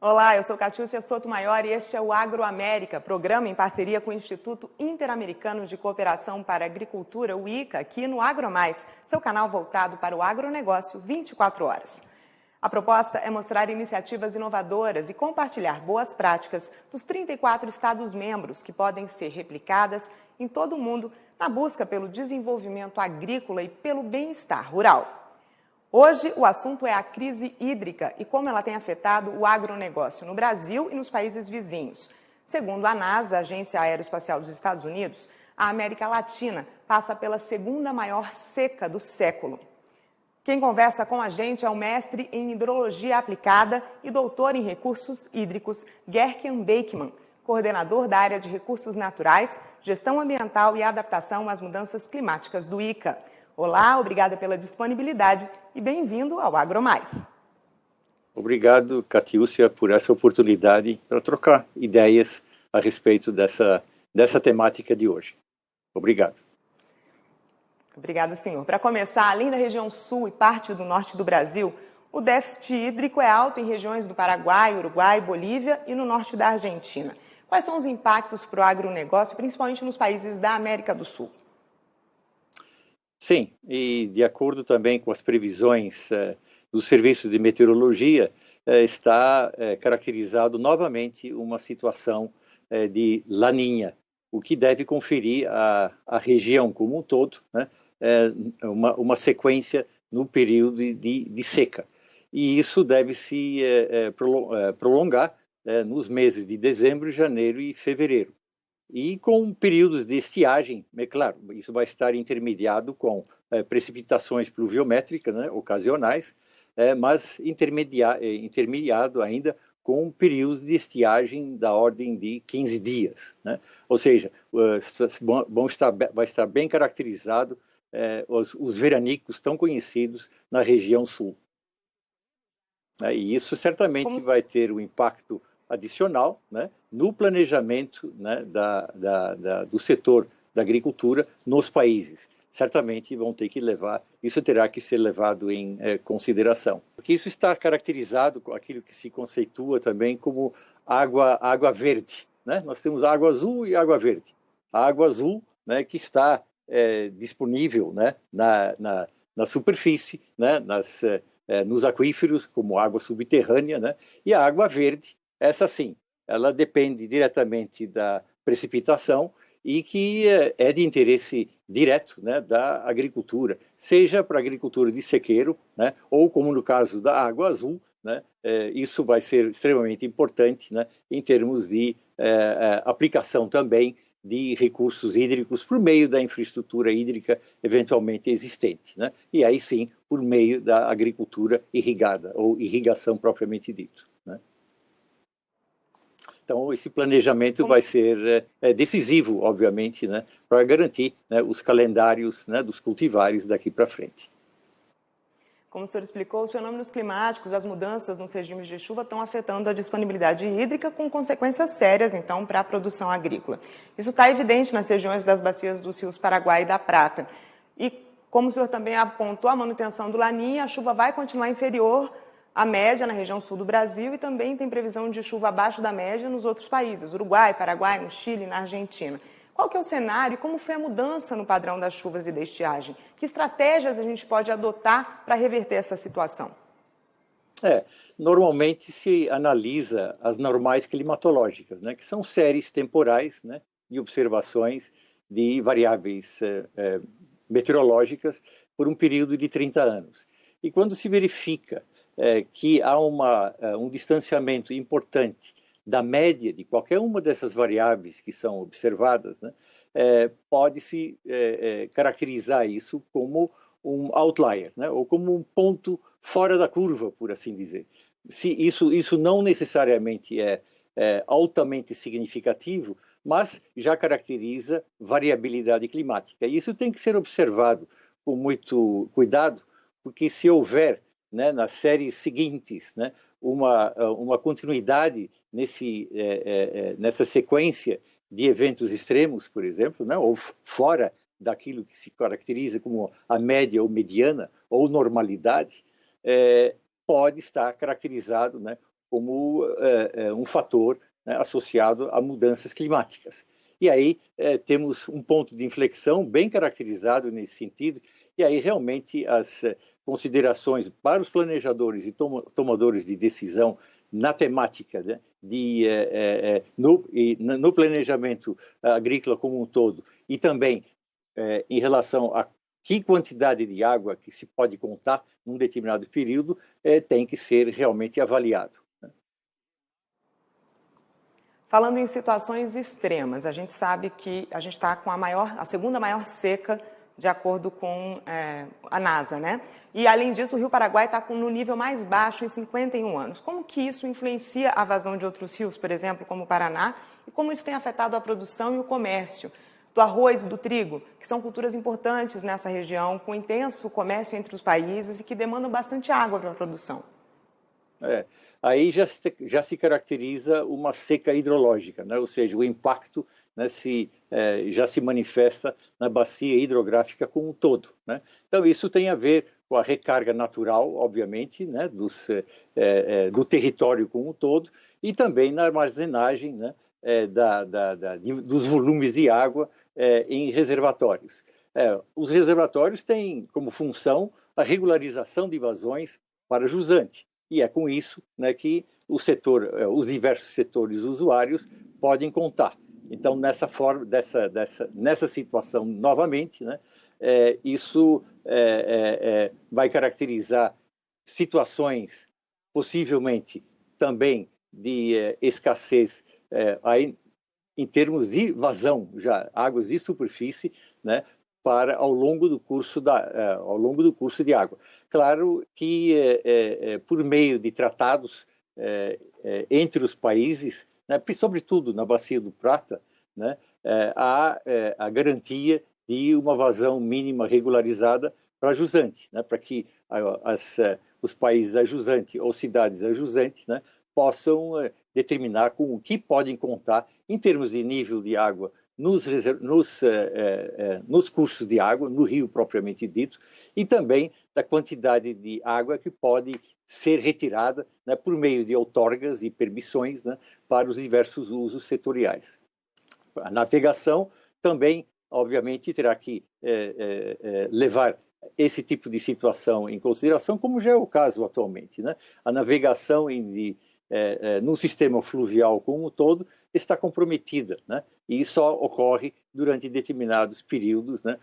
Olá, eu sou Catiúcia Sotomayor e este é o Agroamérica, programa em parceria com o Instituto Interamericano de Cooperação para a Agricultura, o ICA, aqui no AgroMais, seu canal voltado para o agronegócio 24 horas. A proposta é mostrar iniciativas inovadoras e compartilhar boas práticas dos 34 Estados-membros que podem ser replicadas em todo o mundo na busca pelo desenvolvimento agrícola e pelo bem-estar rural. Hoje, o assunto é a crise hídrica e como ela tem afetado o agronegócio no Brasil e nos países vizinhos. Segundo a NASA, a Agência Aeroespacial dos Estados Unidos, a América Latina passa pela segunda maior seca do século. Quem conversa com a gente é o mestre em hidrologia aplicada e doutor em recursos hídricos, Gerken Beekman, coordenador da área de recursos naturais, gestão ambiental e adaptação às mudanças climáticas do ICA. Olá, obrigada pela disponibilidade e bem-vindo ao AgroMais. Obrigado, Catiúcia, por essa oportunidade para trocar ideias a respeito dessa temática de hoje. Obrigado. Obrigado, senhor. Para começar, além da região sul e parte do norte do Brasil, o déficit hídrico é alto em regiões do Paraguai, Uruguai, Bolívia e no norte da Argentina. Quais são os impactos para o agronegócio, principalmente nos países da América do Sul? Sim, e de acordo também com as previsões dos serviços de meteorologia, está caracterizado novamente uma situação de laninha, o que deve conferir à região como um todo, né, uma sequência no período de seca. E isso deve se prolongar nos meses de dezembro, janeiro e fevereiro. E com períodos de estiagem, é claro, isso vai estar intermediado com precipitações pluviométricas, né, ocasionais, mas intermediado ainda com períodos de estiagem da ordem de 15 dias. Né? Ou seja, vai estar bem caracterizado os veranicos tão conhecidos na região sul. E isso certamente vai ter um impacto adicional, né, no planejamento, né, do setor da agricultura nos países. Certamente vão ter que isso terá que ser levado em consideração. Porque isso está caracterizado com aquilo que se conceitua também como água verde. Né? Nós temos água azul e água verde. A água azul, né, que está disponível, né, na superfície, né, nos aquíferos, como água subterrânea, né, e a água verde, essa sim, ela depende diretamente da precipitação e que é de interesse direto, né, da agricultura, seja para a agricultura de sequeiro, né, ou como no caso da água azul, né, isso vai ser extremamente importante, né, em termos de aplicação também de recursos hídricos por meio da infraestrutura hídrica eventualmente existente, né, e aí sim por meio da agricultura irrigada ou irrigação propriamente dito. Né. Então, esse planejamento vai ser decisivo, obviamente, né, para garantir, né, os calendários, né, dos cultivares daqui para frente. Como o senhor explicou, os fenômenos climáticos, as mudanças nos regimes de chuva estão afetando a disponibilidade hídrica com consequências sérias, então, para a produção agrícola. Isso está evidente nas regiões das bacias dos rios Paraguai e da Prata. E, como o senhor também apontou, a manutenção do Laninha, a chuva vai continuar inferior à média na região sul do Brasil e também tem previsão de chuva abaixo da média nos outros países, Uruguai, Paraguai, no Chile e na Argentina. Qual que é o cenário e como foi a mudança no padrão das chuvas e da estiagem? Que estratégias a gente pode adotar para reverter essa situação? Normalmente se analisa as normais climatológicas, né, que são séries temporais, né, de observações de variáveis meteorológicas por um período de 30 anos. E quando se verifica que há um distanciamento importante da média de qualquer uma dessas variáveis que são observadas, né, pode-se caracterizar isso como um outlier, né, ou como um ponto fora da curva, por assim dizer. Se isso não necessariamente é altamente significativo, mas já caracteriza variabilidade climática. E isso tem que ser observado com muito cuidado, porque se houver, né, nas séries seguintes, né, uma continuidade nessa sequência de eventos extremos, por exemplo, né, ou fora daquilo que se caracteriza como a média ou mediana ou normalidade, pode estar caracterizado, né, como um fator, né, associado a mudanças climáticas. E aí temos um ponto de inflexão bem caracterizado nesse sentido, e aí realmente as considerações para os planejadores e tomadores de decisão na temática, né, no planejamento agrícola como um todo, e também em relação a que quantidade de água que se pode contar num determinado período, tem que ser realmente avaliado. Falando em situações extremas, a gente sabe que a gente está com a segunda maior seca, de acordo com a NASA, né? E, além disso, o Rio Paraguai está no nível mais baixo em 51 anos. Como que isso influencia a vazão de outros rios, por exemplo, como o Paraná, e como isso tem afetado a produção e o comércio do arroz e do trigo, que são culturas importantes nessa região, com intenso comércio entre os países e que demandam bastante água para a produção? Aí já se caracteriza uma seca hidrológica, né? Ou seja, o impacto, né, já se manifesta na bacia hidrográfica como um todo, né? Então, isso tem a ver com a recarga natural, obviamente, né, do território como um todo, e também na armazenagem, né, dos volumes de água em reservatórios. Os reservatórios têm como função a regularização de vazões para jusante. E é com isso, né, que os diversos setores usuários podem contar. Então, nessa situação, novamente, né, isso vai caracterizar situações, possivelmente, também de escassez aí, em termos de vazão, já águas de superfície, né, ao longo do curso de água. Claro que por meio de tratados entre os países, né, sobretudo na Bacia do Prata, né, há a garantia de uma vazão mínima regularizada para jusante, né, para que os países a jusante ou cidades a jusante, né, possam determinar com o que podem contar em termos de nível de água nos cursos de água, no rio propriamente dito, e também da quantidade de água que pode ser retirada, né, por meio de outorgas e permissões, né, para os diversos usos setoriais. A navegação também, obviamente, terá que levar esse tipo de situação em consideração, como já é o caso atualmente, né? A navegação no sistema fluvial como um todo está comprometida, né? E só ocorre durante determinados períodos, né?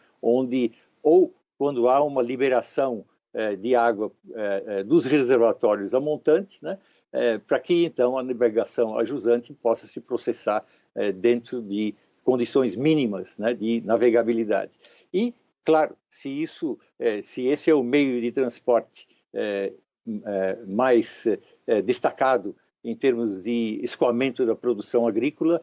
Ou quando há uma liberação de água dos reservatórios a montante, né? Para que então a navegação a jusante possa se processar dentro de condições mínimas, né, de navegabilidade. E, claro, se esse é o meio de transporte mais destacado em termos de escoamento da produção agrícola,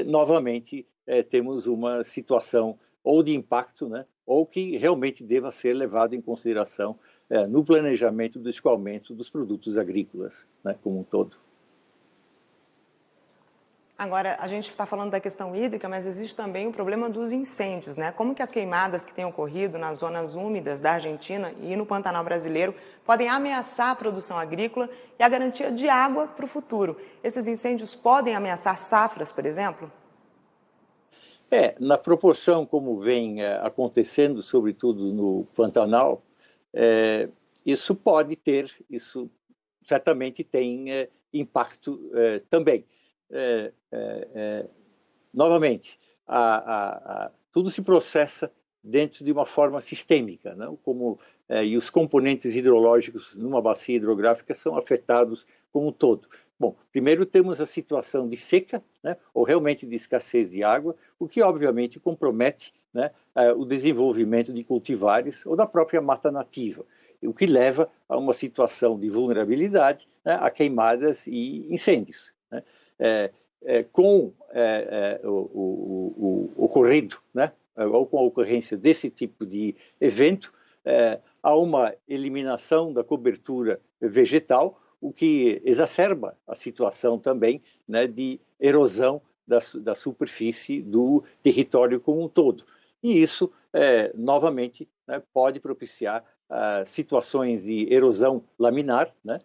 novamente temos uma situação ou de impacto, né, ou que realmente deva ser levado em consideração no planejamento do escoamento dos produtos agrícolas, né, como um todo. Agora, a gente está falando da questão hídrica, mas existe também o problema dos incêndios, né? Como que as queimadas que têm ocorrido nas zonas úmidas da Argentina e no Pantanal brasileiro podem ameaçar a produção agrícola e a garantia de água para o futuro? Esses incêndios podem ameaçar safras, por exemplo? Na proporção como vem acontecendo, sobretudo no Pantanal, isso certamente tem impacto também. Novamente, tudo se processa dentro de uma forma sistêmica, né? E os componentes hidrológicos numa bacia hidrográfica são afetados como um todo. Bom, primeiro temos a situação de seca, né, ou realmente de escassez de água, o que obviamente compromete, né, o desenvolvimento de cultivares ou da própria mata nativa, o que leva a uma situação de vulnerabilidade, né, a queimadas e incêndios, né? Com o ocorrido, né, ou com a ocorrência desse tipo de evento, há uma eliminação da cobertura vegetal, o que exacerba a situação também, né, de erosão da superfície do território como um todo. E isso, novamente, né, pode propiciar situações de erosão laminar, né,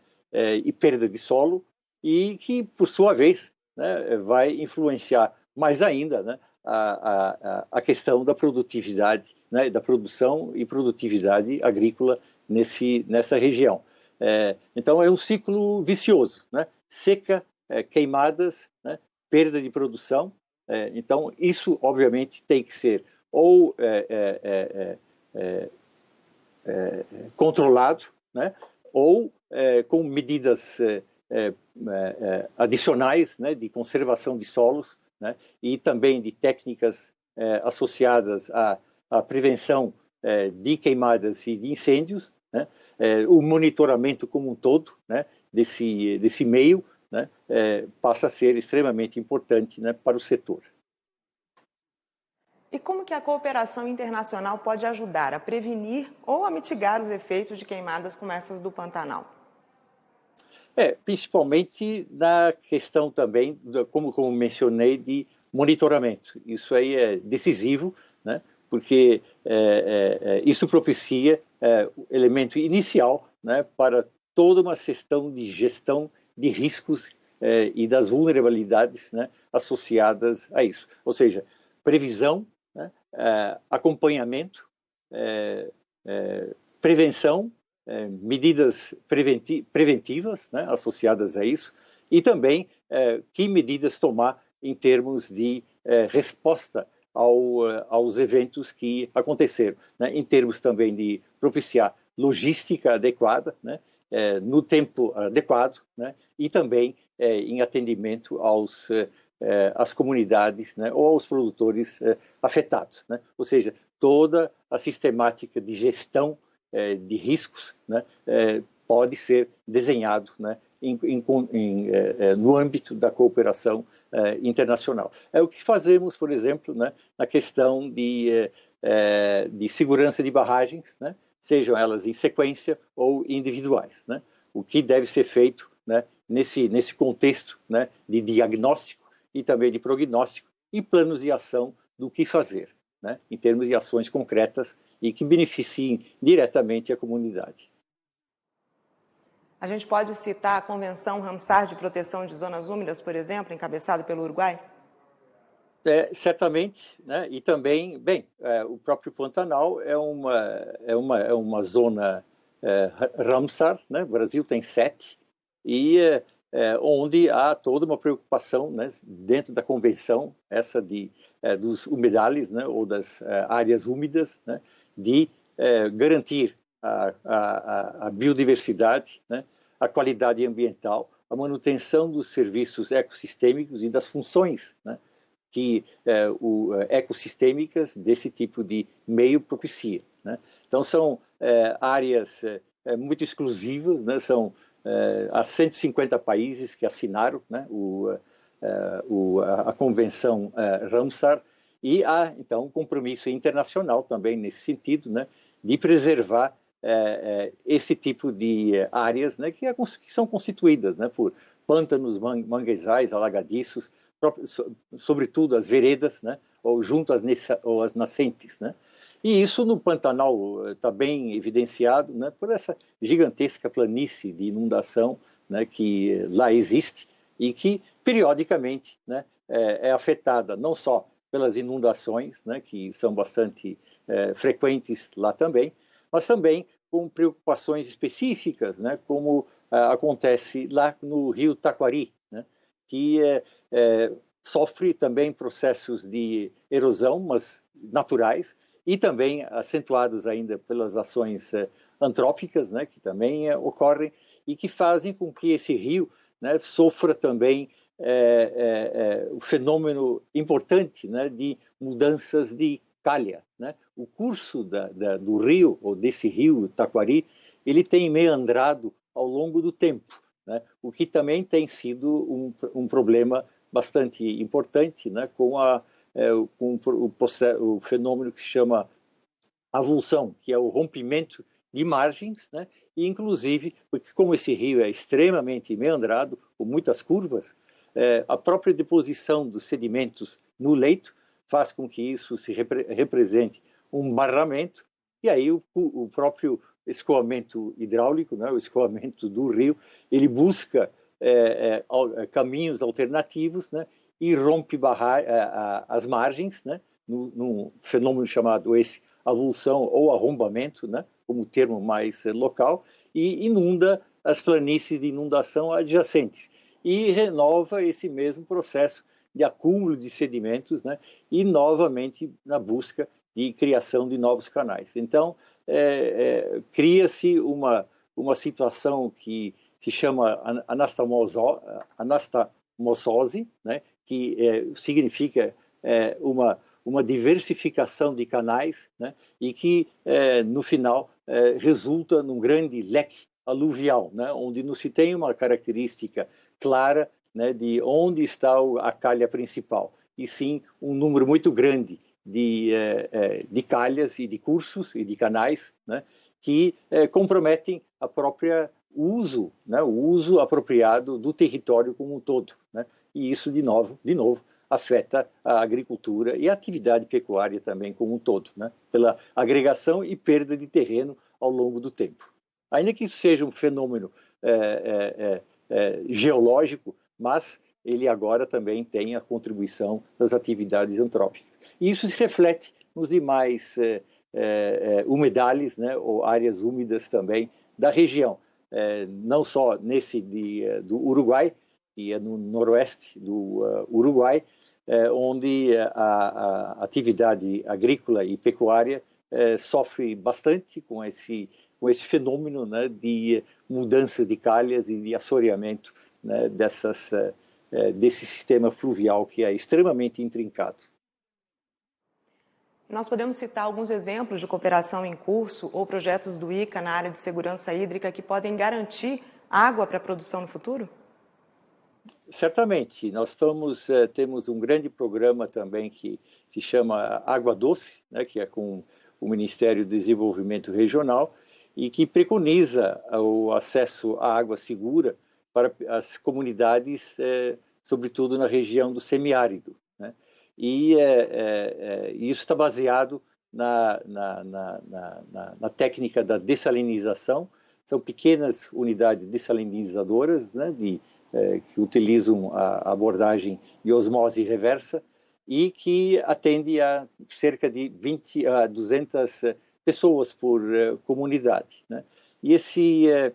e perda de solo, e que, por sua vez, né, vai influenciar mais ainda, né, a questão da produtividade, né, da produção e produtividade agrícola nessa região. Então, é um ciclo vicioso, né? Seca, queimadas, né, perda de produção. Então, isso, obviamente, tem que ser ou controlado, né, ou com medidas adicionais, né, de conservação de solos, né, e também de técnicas associadas à prevenção de queimadas e de incêndios, né, o monitoramento como um todo, né, desse meio, né, passa a ser extremamente importante, né, para o setor. E como que a cooperação internacional pode ajudar a prevenir ou a mitigar os efeitos de queimadas como essas do Pantanal? Principalmente na questão também, como mencionei, de monitoramento. Isso aí é decisivo, né? Porque isso propicia o elemento inicial, né, para toda uma questão de gestão de riscos e das vulnerabilidades, né, associadas a isso. Ou seja, previsão, né, acompanhamento, prevenção, medidas preventivas, né, associadas a isso, e também que medidas tomar em termos de resposta aos eventos que aconteceram, né, em termos também de propiciar logística adequada, né, no tempo adequado, né, e também em atendimento às comunidades, né, ou aos produtores afetados, né? Ou seja, toda a sistemática de gestão de riscos, né, pode ser desenhado, né, no âmbito da cooperação internacional. É o que fazemos, por exemplo, né, na questão de segurança de barragens, né, sejam elas em sequência ou individuais, né? O que deve ser feito, né, nesse contexto, né, de diagnóstico e também de prognóstico e planos de ação do que fazer, né, em termos de ações concretas e que beneficiem diretamente a comunidade. A gente pode citar a Convenção Ramsar de Proteção de Zonas Úmidas, por exemplo, encabeçada pelo Uruguai? Certamente, né? E também, bem, o próprio Pantanal é uma zona Ramsar, né? O Brasil tem 7, e onde há toda uma preocupação, né, dentro da convenção, essa dos humedales, né, ou das áreas úmidas, né, de garantir a biodiversidade, né, a qualidade ambiental, a manutenção dos serviços ecossistêmicos e das funções, né, que ecossistêmicas desse tipo de meio propicia, né? Então, são áreas muito exclusivas, né? São há 150 países que assinaram, né, a Convenção Ramsar, e há, então, um compromisso internacional também nesse sentido, né, de preservar esse tipo de áreas, né, que são constituídas, né, por pântanos, manguezais, alagadiços, sobretudo as veredas, né, ou junto às nascentes, né? E isso no Pantanal está bem evidenciado, né, por essa gigantesca planície de inundação, né, que lá existe e que periodicamente, né, é afetada não só pelas inundações, né, que são bastante frequentes lá também, mas também com preocupações específicas, né, como acontece lá no Rio Taquari, né, que sofre também processos de erosão, mas naturais, e também acentuados ainda pelas ações antrópicas, né, que também ocorrem e que fazem com que esse rio, né, sofra também o fenômeno importante, né, de mudanças de calha, né? O curso do rio, ou desse rio Taquari, ele tem meandrado ao longo do tempo, né? O que também tem sido um problema bastante importante, né, com o fenômeno que se chama avulsão, que é o rompimento de margens, né, e inclusive, porque como esse rio é extremamente meandrado, com muitas curvas, a própria deposição dos sedimentos no leito faz com que isso se represente um barramento, e aí o próprio escoamento hidráulico, né, o escoamento do rio, ele busca caminhos alternativos, né, e rompe as margens, né, num fenômeno chamado avulsão ou arrombamento, né, como termo mais local, e inunda as planícies de inundação adjacentes e renova esse mesmo processo de acúmulo de sedimentos, né, e novamente na busca de criação de novos canais. Então, cria-se uma situação que se chama anastamosose, né, que significa uma diversificação de canais, né, e que, no final, resulta num grande leque aluvial, né, onde não se tem uma característica clara, né, de onde está a calha principal, e sim um número muito grande de calhas e de cursos e de canais, né, que comprometem a própria uso, né, o uso apropriado do território como um todo, né, e isso de novo afeta a agricultura e a atividade pecuária também como um todo, né, pela agregação e perda de terreno ao longo do tempo. Ainda que isso seja um fenômeno geológico, mas ele agora também tem a contribuição das atividades antrópicas. E isso se reflete nos demais humedales, né, ou áreas úmidas também da região, não só nesse do Uruguai, que é no noroeste do Uruguai, onde a atividade agrícola e pecuária sofre bastante com esse fenômeno, né, de mudança de calhas e de assoreamento, né, desse sistema fluvial que é extremamente intrincado. Nós podemos citar alguns exemplos de cooperação em curso ou projetos do ICA na área de segurança hídrica que podem garantir água para a produção no futuro? Certamente. Nós temos um grande programa também que se chama Água Doce, né, que é com o Ministério do Desenvolvimento Regional, e que preconiza o acesso à água segura para as comunidades, sobretudo na região do semiárido, né? E isso está baseado na técnica da dessalinização. São pequenas unidades dessalinizadoras, né, que utilizam a abordagem de osmose reversa e que atende a cerca de 20 a 200 pessoas por comunidade, né? E esse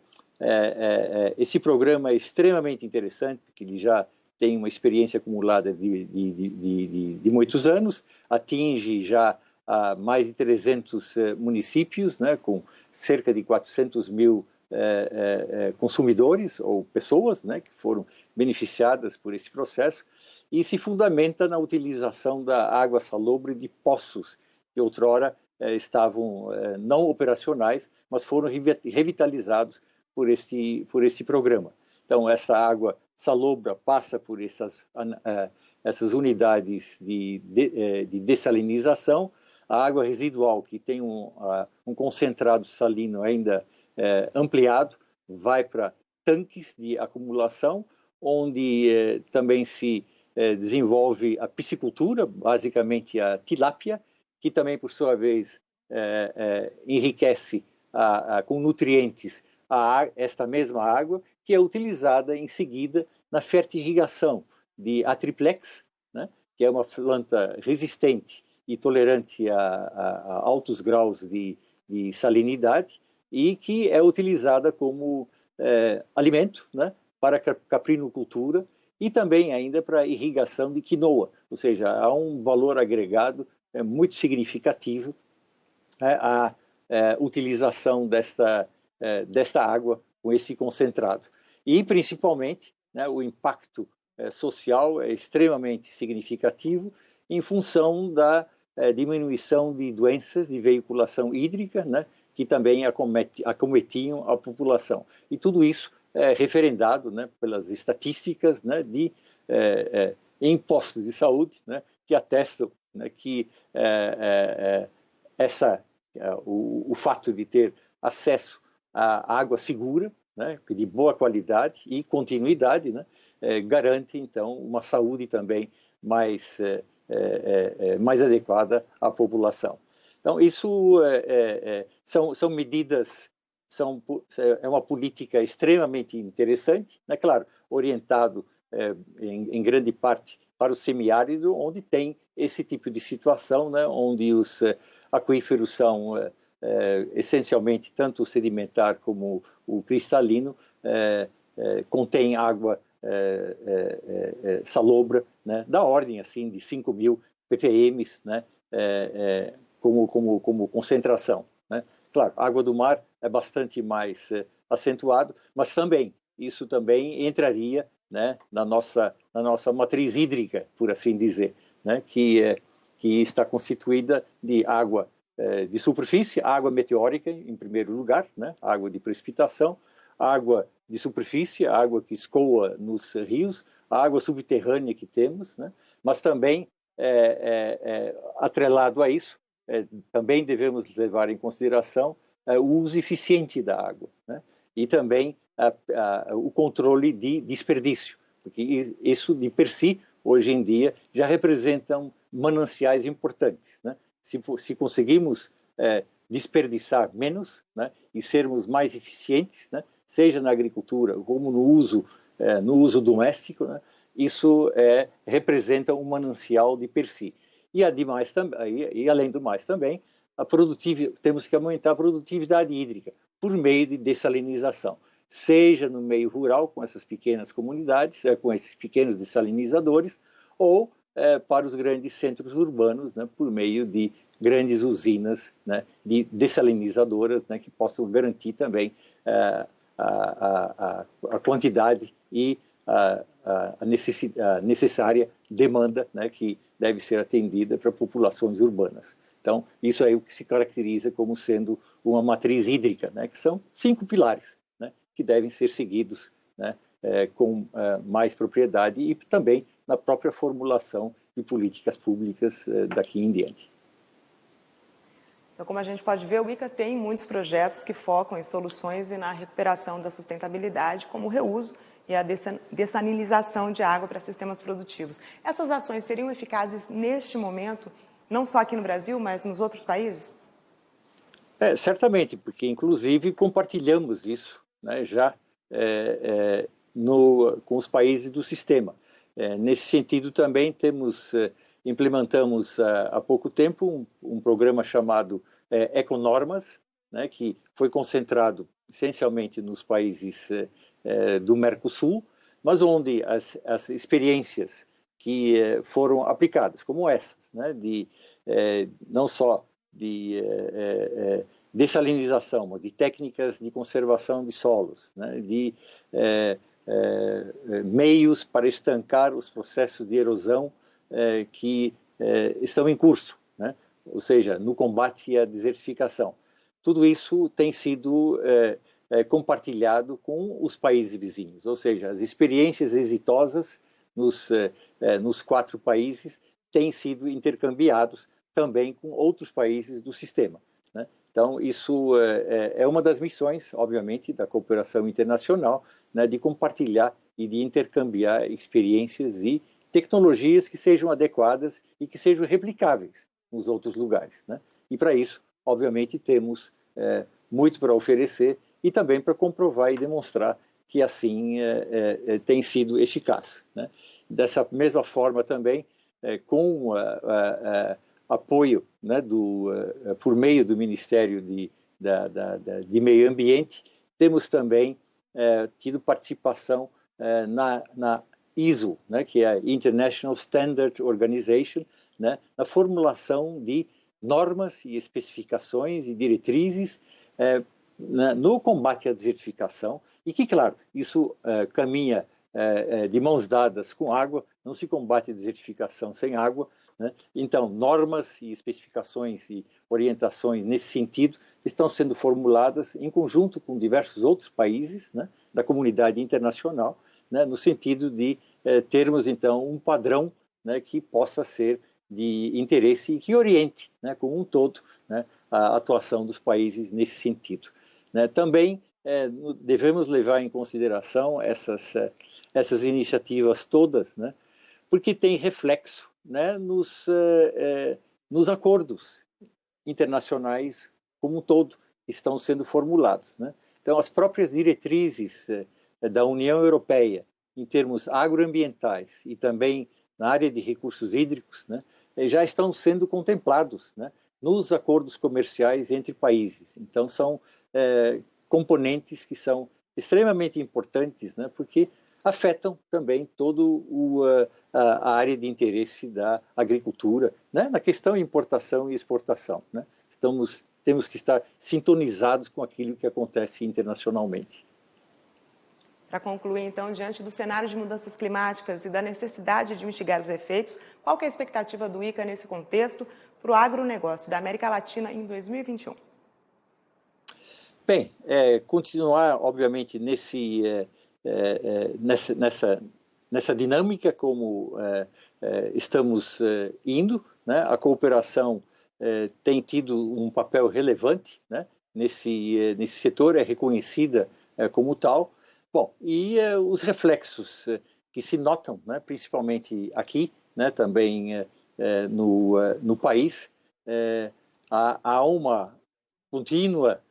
programa é extremamente interessante, porque ele já tem uma experiência acumulada de muitos anos, atinge já mais de 300 municípios, né, com cerca de 400 mil consumidores ou pessoas, né, que foram beneficiadas por esse processo, e se fundamenta na utilização da água salobre de poços que outrora estavam não operacionais, mas foram revitalizados por esse programa. Então, essa água salobra passa por essas unidades de dessalinização. A água residual, que tem um concentrado salino ainda ampliado, vai para tanques de acumulação, onde também se desenvolve a piscicultura, basicamente a tilápia, que também, por sua vez, enriquece com nutrientes esta mesma água, que é utilizada em seguida na fertirrigação de A triplex, né, que é uma planta resistente e tolerante a altos graus de salinidade e que é utilizada como alimento, né, para caprinocultura e também ainda para irrigação de quinoa, ou seja, há um valor agregado muito significativo, né, a utilização desta água com esse concentrado. E, principalmente, né, o impacto social é extremamente significativo em função da diminuição de doenças de veiculação hídrica, né, que também acometiam a população. E tudo isso é referendado, né, pelas estatísticas, né, em postos de saúde, né, que atestam, né, que o fato de ter acesso à água segura, né, de boa qualidade e continuidade, né, garante, então, uma saúde também mais adequada à população. Então, isso são medidas é uma política extremamente interessante, né? Claro, orientado em grande parte para o semiárido, onde tem esse tipo de situação, né? Onde os aquíferos são essencialmente tanto o sedimentar como o cristalino, contém água salobra, né? Da ordem assim de 5.000 ppm, né? Como concentração, né? Claro, a água do mar é bastante mais acentuado, mas também isso também entraria, né, na nossa matriz hídrica, por assim dizer, né, que está constituída de água de superfície, água meteórica em primeiro lugar, né, água de precipitação, água de superfície, água que escoa nos rios, a água subterrânea que temos, né, mas também atrelado a isso, também devemos levar em consideração o uso eficiente da água, né? E também o controle de desperdício, porque isso de per si, hoje em dia, já representam mananciais importantes, né? Se conseguimos desperdiçar menos, né, e sermos mais eficientes, né, seja na agricultura como no uso doméstico, né, isso representa um manancial de per si. E além do mais também, temos que aumentar a produtividade hídrica por meio de dessalinização, seja no meio rural, com essas pequenas comunidades, com esses pequenos dessalinizadores, ou para os grandes centros urbanos, né, por meio de grandes usinas, né, de dessalinizadoras, né, que possam garantir também a quantidade e a necessária demanda, né, que deve ser atendida para populações urbanas. Então, isso é o que se caracteriza como sendo uma matriz hídrica, né, que são 5 pilares, né, que devem ser seguidos, né, com mais propriedade e também na própria formulação de políticas públicas daqui em diante. Então, como a gente pode ver, o ICA tem muitos projetos que focam em soluções e na recuperação da sustentabilidade, como o reuso e a dessalinização de água para sistemas produtivos. Essas ações seriam eficazes neste momento, não só aqui no Brasil, mas nos outros países? Certamente, porque inclusive compartilhamos isso, né, já com os países do sistema. Nesse sentido também implementamos há pouco tempo um programa chamado Econormas, né, que foi concentrado essencialmente nos países do Mercosul, mas onde as experiências que foram aplicadas, como essas, né, não só de dessalinização, mas de técnicas de conservação de solos, né, de meios para estancar os processos de erosão que estão em curso, né? Ou seja, no combate à desertificação. Tudo isso tem sido compartilhado com os países vizinhos, ou seja, as experiências exitosas nos 4 países têm sido intercambiados também com outros países do sistema, né? Então, isso é uma das missões, obviamente, da cooperação internacional, né, de compartilhar e de intercambiar experiências e tecnologias que sejam adequadas e que sejam replicáveis nos outros lugares, né? E para isso, obviamente, temos muito para oferecer e também para comprovar e demonstrar que assim tem sido eficaz, né? Dessa mesma forma também, com apoio, né, por meio do Ministério de Meio Ambiente, temos também tido participação na ISO, né, que é a International Standard Organization, né, na formulação de normas e especificações e diretrizes no combate à desertificação e que, claro, isso caminha de mãos dadas com água, não se combate a desertificação sem água, né? Então, normas e especificações e orientações nesse sentido estão sendo formuladas em conjunto com diversos outros países, né, da comunidade internacional, né, no sentido de termos, então, um padrão, né, que possa ser de interesse e que oriente, né, como um todo, né, a atuação dos países nesse sentido, né? Também devemos levar em consideração essas iniciativas todas, né, porque tem reflexo, né, nos acordos internacionais como um todo, estão sendo formulados, né? Então, as próprias diretrizes da União Europeia, em termos agroambientais e também na área de recursos hídricos, né, já estão sendo contemplados, né, nos acordos comerciais entre países. Então, são componentes que são extremamente importantes, né, porque afetam também todo a área de interesse da agricultura, né, na questão de importação e exportação, né? Temos que estar sintonizados com aquilo que acontece internacionalmente. Para concluir, então, diante do cenário de mudanças climáticas e da necessidade de mitigar os efeitos, qual que é a expectativa do ICA nesse contexto para o agronegócio da América Latina em 2021? Bem, continuar, obviamente, nessa dinâmica como estamos indo, né? A cooperação tem tido um papel relevante, né? Nesse setor, é reconhecida como tal. Bom, e os reflexos que se notam, né, principalmente aqui, né, também no país, há uma contínua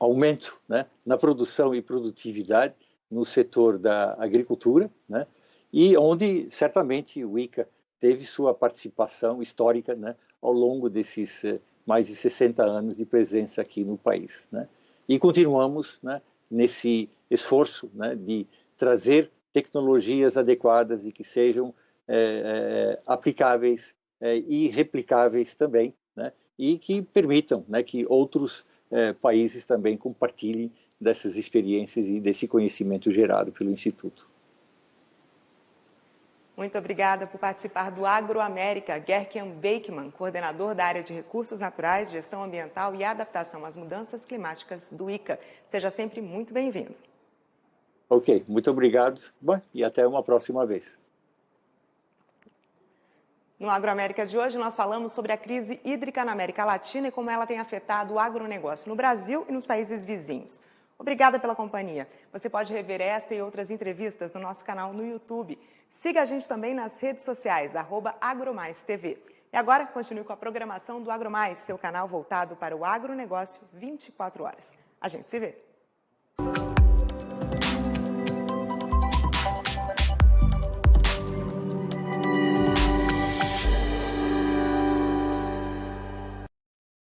aumento, né, na produção e produtividade no setor da agricultura, né, e onde certamente o ICA teve sua participação histórica, né, ao longo desses mais de 60 anos de presença aqui no país, né. E continuamos, né, nesse esforço, né, de trazer tecnologias adequadas e que sejam aplicáveis e replicáveis também, né, e que permitam, né, que outros países também compartilhem dessas experiências e desse conhecimento gerado pelo Instituto. Muito obrigada por participar do Agroamérica, Gerkian Beichmann, coordenador da área de Recursos Naturais, Gestão Ambiental e Adaptação às Mudanças Climáticas do ICA. Seja sempre muito bem-vindo. Ok, muito obrigado. Bom, e até uma próxima vez. No Agroamérica de hoje, nós falamos sobre a crise hídrica na América Latina e como ela tem afetado o agronegócio no Brasil e nos países vizinhos. Obrigada pela companhia. Você pode rever esta e outras entrevistas no nosso canal no YouTube. Siga a gente também nas redes sociais, @AgroMaisTV. E agora, continue com a programação do AgroMais, seu canal voltado para o agronegócio 24 horas. A gente se vê.